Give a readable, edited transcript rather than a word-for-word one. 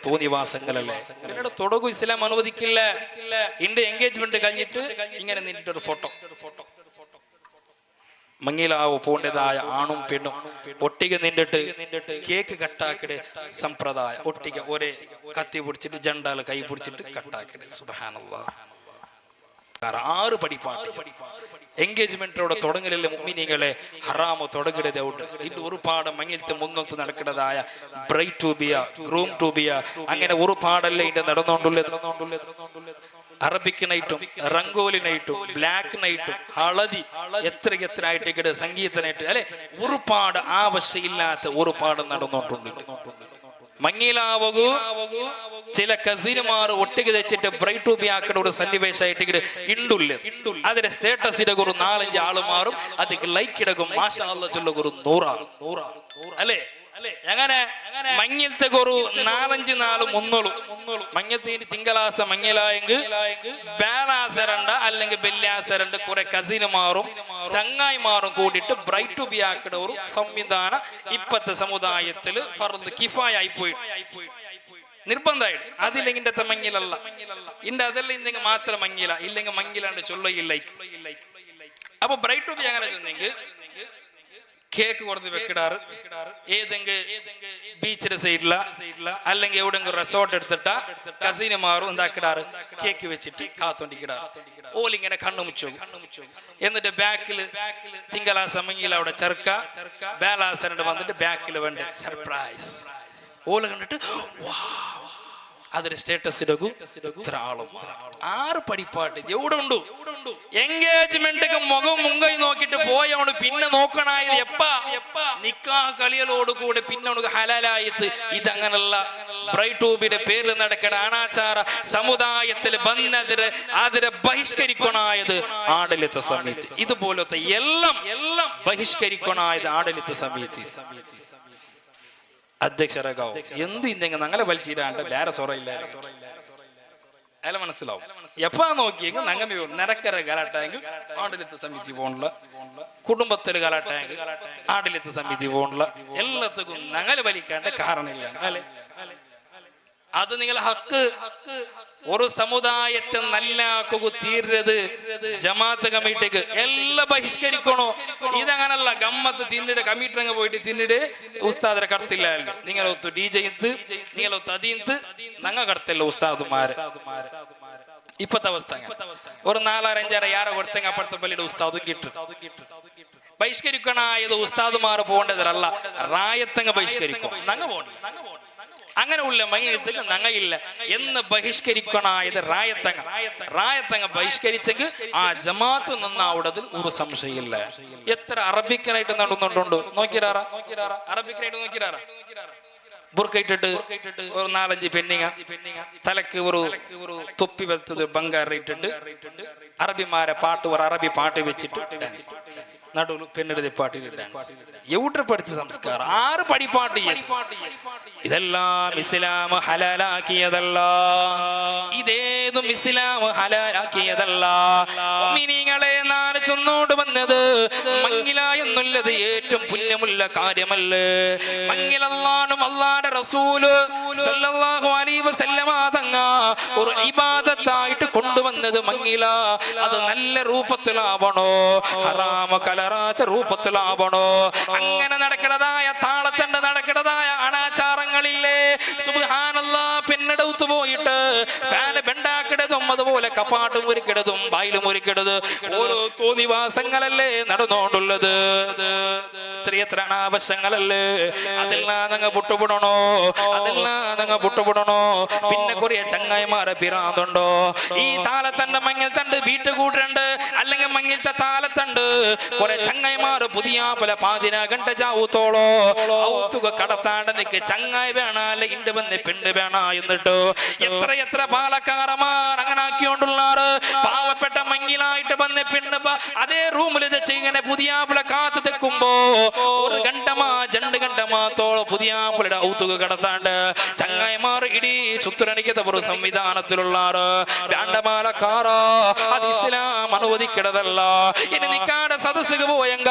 തോന്നിവാസങ്ങളല്ലേ. പിന്നീട് തുടങ്ങും ഇസ്ലാം അനുവദിക്കില്ല. ഇന്റെ എൻഗേജ്മെന്റ് കഴിഞ്ഞിട്ട് ഇങ്ങനെ നിന്നിട്ടൊരു ഫോട്ടോ, മങ്ങിലാവ് പോണ്ടതായ ആണും പെണ്ണും ഒട്ടിക നിന്നിട്ട് കേക്ക് കട്ടാക്കിടെ സമ്പ്രദായ. ഒട്ടിക ഒരേ കത്തി പിടിച്ചിട്ട് ജണ്ടാല് കൈ പിടിച്ചിട്ട് കട്ടാക്കിടെ. സുബ്ഹാനല്ലാഹ്. 6 പടിപ്പാട്ട് എൻഗേജ്മെന്റോടെ തുടങ്ങലില്ല മുഅ്മിനീങ്ങളെ. ഹറാമോ തുടങ്ങിടതേ ഉണ്ട്. ഇതിന്റെ ഒരുപാട് മങ്ങിലത്തെ മുന്നോട്ട് നടക്കുന്നതായ ബ്രൈറ്റ് ടു ബിയ, ഗ്രൂം ടു ബിയ, അങ്ങനെ ഒരുപാടല്ലേ ഇതിന്റെ നടന്നുകൊണ്ടുള്ളത്. അറബിക് നൈറ്റും റംഗോലി നൈറ്റും ബ്ലാക്ക് നൈറ്റും ഹളദി എത്ര ആയിട്ട് സംഗീതനായിട്ട് അല്ലെ, ഒരുപാട് ആവശ്യമില്ലാത്ത ഒരുപാട് നടന്നുകൊണ്ടുണ്ട്. മങ്ങിലാവകു ചില കസിനുമാർ ഒട്ടിക തെച്ചിട്ട് ബ്രൈറ്റ് ടു ബി ആക്കുന്ന ഒരു സന്നിവേശമായിട്ട് ഇണ്ടുള്ള അതിന്റെ സ്റ്റേറ്റസിന്റെ ഒരു 4-5 ആള് മാറും. അത് ലൈക്ക് ഇടകും. മാഷാ അല്ലാഹ് ചൊല്ലുക ഒരു 100 അല്ലേ. എങ്ങനെ മങ്ങിലത്തെ ഒരു 4-5 നാളും ഒന്നോളും. മങ്ങിലത്തെ തിങ്കളാസ മങ്ങിലായെങ്കിൽ ബാലാസരണ്ട അല്ലെങ്കിൽ ബെല്ലാസരണ്ട് കുറെ കസിനുമാറും ചങ്ങായിമാറും കൂടിയിട്ട് ബ്രൈറ്റ് ടു ബി ആക്കുന്ന ഒരു സംവിധാനം ഇപ്പത്തെ സമുദായത്തില് ഫർദ് കിഫായ ആയിപ്പോയി. നിർബന്ധമായിട്ട് അതില്ലെങ്കിൽ ഇന്റെ മങ്ങിലല്ല. ഇന്റെ അതെല്ലാം ഇന്നെങ്കിൽ മാത്രം മങ്ങില, ഇല്ലെങ്കിൽ മങ്ങിലാണ്ട് ചൊല്ലയില്ല. അപ്പൊ ബ്രൈറ്റ് ടു ബി അങ്ങനെ ചെന്നെങ്കിൽ കേക്ക് കൊടുത്ത് വെക്കിടാറ്. ഏതെങ്കിലും ബീച്ചിന്റെ സൈഡില അല്ലെങ്കിൽ എവിടെങ്കിലും റിസോർട്ട് എടുത്തിട്ട കസിന് മാറും എന്താക്കിടാറ്, കേക്ക് വെച്ചിട്ട് കാത്തോണ്ടിക്കിടാറ്. ഓലിങ്ങനെ കണ്ണുമുച്ചു. എന്നിട്ട് ബാക്കില് തിങ്കളാസ മങ്ങില അവിടെ ചെറുക്ക ബാലാസരണ്ട് വന്നിട്ട് ബാക്കിൽ വേണ്ട സർപ്രൈസ് ഓല കണ്ടിട്ട് അതിന്റെ സ്റ്റേറ്റസ് ഇടകും. ഇത്ര ആളും 6 പടിപ്പാട്ട് എവിടെ ഉണ്ടു. എൻഗേജ്മെന്റ് മുഖം മുങ്കൈ നോക്കിട്ട് പോയോണ്ട് പിന്നെ നോക്കണായത് എപ്പാ നിക്കാഹ് കളികളോട് കൂടെ പിന്നെ ഹലാലായത്. ഇതങ്ങനല്ല. ബ്രൈറ്റ് ടു ബിയുടെ പേരിൽ നടക്കുന്ന അനാചാര സമുദായത്തിൽ ബന്ധതിരെ അതിരെ ബഹിഷ്കരിക്കണായത് ആഡളിത സമിതി. ഇതുപോലത്തെ എല്ലാം ബഹിഷ്കരിക്കണായത് ആഡളിത സമിതി അധ്യക്ഷരാകാവും. എന്ത് ഇന്നെങ്കിൽ ഞങ്ങളെ വലിച്ചിട്ടാണ്ട് വേറെ സൊറയില്ല അയാളെ മനസ്സിലാവും. എപ്പാ നോക്കിയെങ്കിൽ നങ്ങമ നിരക്കര കലാട്ടെങ്കിൽ ആഡളിത സമിതി പോണില്ല, കുടുംബത്തിൽ കലാട്ടെങ്കിൽ ആഡളിത സമിതി പോണില്ല. എല്ലാത്തിനും ഞങ്ങളെ വലിക്കാണ്ട് കാരണമില്ല അല്ലെ. അത് നിങ്ങൾ ഹക്ക് ഒരു സമുദായത്തെ നല്ലാക്കുക തീരത് ജമാഅത്ത് കമ്മിറ്റിക്ക് എല്ലാം ബഹിഷ്കരിക്കണോ. ഇതങ്ങനല്ല. ഗമ്മത്ത് തിന്നിട്ട് കമ്മിറ്റി പോയിട്ട് തിന്നിട്ട് ഉസ്താദിനെ കടത്തില്ല. നിങ്ങളൊത്ത് DJ നിങ്ങളൊത്ത് അതീന്ത് ഞങ്ങൾ കടത്തില്ല ഉസ്താദുമാര്. ഇപ്പത്തെ അവസ്ഥ ഒരു 4-5 യാറെ കൊടുത്തെങ്കിൽ അപ്പുറത്തെ പള്ളിയുടെ ഉസ്താദും കിട്ടും. ബഹിഷ്കരിക്കണായത് ഉസ്താദുമാർ പോകേണ്ടതല്ല, റായത്തങ്ങ് ബഹിഷ്കരിക്കും. ഞങ്ങൾ പോകണ്ട. അങ്ങനെ ഉള്ള മയ്യത്തേക്ക് നങ്ങയില്ല എന്ന് ബഹിഷ്കരിക്കണായത് റായത്തങ്ങ ബഹിഷ്കരിച്ചെങ്കിൽ ആ ജമാഅത്ത് നന്നാവുന്നതിൽ ഒരു സംശയമില്ല. എത്ര അറബിക്കനായിട്ട് നടന്നുകൊണ്ടുണ്ട് നോക്കിരാറാ. അറബിക്കനായിട്ട് നോക്കിരാറാ. ബുർക്കയിട്ടിട്ട് ഒരു 4-5 പെണ്ണിങ്ങ തലക്ക് ഒരു തൊപ്പി വെത്തത് ബംഗാറിട്ടിട്ട് അറബിമാരെ പാട്ട് ഒരു അറബി പാട്ട് വെച്ചിട്ട് ഡാൻസ്. നടുവിൽ പെണ്ണെടുത്ത് പാട്ടിട്ട് ഡാൻസ്. എവിടെ പഠിച്ച സംസ്കാരം? 6 പടിപ്പാട്ട്. ഇതെല്ലാം ഇസ്ലാം ഹലാലാക്കിയതല്ല. ഇതേതും ഇസ്ലാം ഹലാലാക്കിയതല്ല. മുഅ്മിനീങ്ങളെ നാല് ചൊന്നോട് വന്നത് മങ്ങില എന്നുള്ളത് ഏറ്റവും പുണ്യമുള്ള കാര്യമല്ലേ. മങ്ങില അല്ലാഹുവിന്റെ റസൂല് സല്ലല്ലാഹു അലൈഹി വസല്ലമ തങ്ങ ഒരു ഇബാദത്തായിട്ട് കൊണ്ടുവന്നത് മങ്ങില. അത് നല്ല രൂപത്തിലാവണോ, ഹറാമ കലറാത്ത രൂപത്തിലാവണോ. അങ്ങനെ നടക്കുന്നതായ താളത്തണ്ട് നടക്കുന്നതായ അനാചാരങ്ങളില്ലേ. സുബ്ഹാനല്ലാഹ്. പെണ്ണെടുത്തു പോയിട്ട് ഫാന് ബെണ്ടാക്കിടതും അതുപോലെ കപ്പാട്ടും ഒരുക്കിടതും ബായിലും ഒരുക്കിടത് ഓരോ തോന്നിവാസങ്ങളല്ലേ നടന്നുകൊണ്ടുള്ളത്. എത്ര അനാവശ്യങ്ങളല്ലേ. അതെല്ലാം ഞങ്ങൾ വിട്ടുവിടണോ, പിന്നെ കുറെ ചങ്ങായിമാരെ പിറാന്തുണ്ടോ. ഈ താലത്തണ്ട് മങ്ങിൽ തണ്ട് വീട്ടു കൂട്ടുണ്ട്, അല്ലെങ്കിൽ മങ്ങിലത്തെ താലത്തണ്ട് കുറെ ചങ്ങായിമാര് പുതിയ പല 11 ഗണ്ട ചാവത്തോളോ ഔത്തുക കടത്താണ്ട് നിക്ക് ചങ്ങായി വേണ അല്ലെ ഇണ്ട് വന്ന് പെണ്ണ് വേണ എന്നിട്ട് എത്ര പാലക്കാരമാർ അങ്ങനെ ആക്കിക്കൊണ്ടുള്ളാറ്. പാവപ്പെട്ട മങ്ങിലായിട്ട് വന്ന് പെണ്ണ് അതേ റൂമിൽ വെച്ച് ഇങ്ങനെ പുതിയ പല കാത്തു തെക്കുമ്പോ 1 ഗണ്ടമാ 2 ഗണ്ടമാത്തോളം പുതിയ പലയുടെ ഔത്തുക കടത്താണ്ട് ചങ്ങായിമാർ ഇടി ചുത്തുരണിക്കത്തെ ഒരു സംവിധാനത്തിലുള്ളാറ്. വേണ്ടമാലക്കാറോ അത് ഇസ്ലാം അനുവദിക്കണതല്ല. ഇനി നിക്കാടെ സദസ്സുക പോയെങ്ക